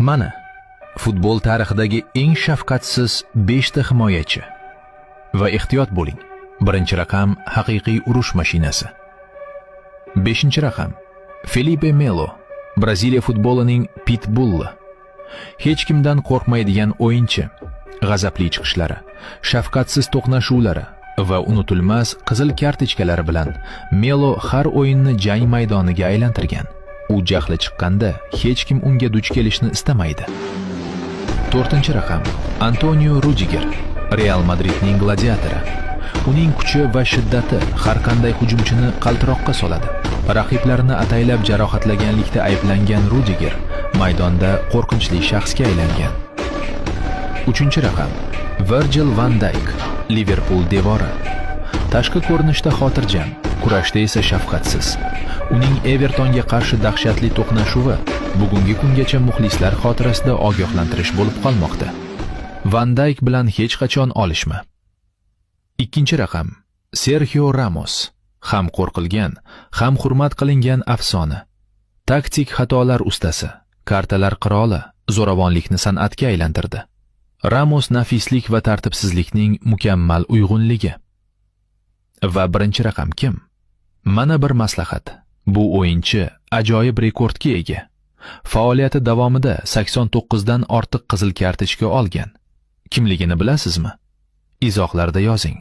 Mana, futbol tarixidagi eng shafqatsiz 5 ta himoyachi. Va ehtiyot bo'ling. Birinchi raqam haqiqiy urush mashinasi. 5-raqam Felipe Melo, Braziliya futbolining pitbulli. Hech kimdan qo'rqmaydigan o'yinchi. G'azabli chiqishlari, shafqatsiz to'qnashuvlari va unutilmas qizil kartochkalari bilan Melo har o'yinni jang maydoniga aylantirgan. U jahli chiqqanda hech kim unga duch kelishni istamaydi. 4-raqam Antonio Rudiger, Real Madridning gladiatori. Uning kuchi va shiddati har qanday hujumchini qaltiroqqa soladi. Raqiblarini ataylab jarohatlaganlikda ayblangan Rudiger maydonda qo'rqinchli shaxsga aylangan. 3-raqam Virgil van Dijk, Liverpool devori. Tashqi ko'rinishda xotirjam, kurashda esa shafqatsiz. Uning Evertonga qarshi dahshatli to'qnashuvi bugungi kungacha muxlislar xotirasida ogohlantirish bo'lib qolmoqda. Van Dijk bilan hech qachon olishma. 2-raqam Sergio Ramos, ham qo'rqilgan, ham hurmat qilingan afsona. Taktik xatolar ustasi, kartalar qiroli, zo'ravonlikni san'atga aylantirdi. Ramos nafislik va tartibsizlikning mukammal uyg'unligi. Va 1-raqam kim? Mana bir maslahat. Bu o'yinchi ajoyib rekordga ega. Faoliyati davomida 89 dan ortiq qizil kartochka olgan. Kimligini bilasizmi? Izohlarda yozing.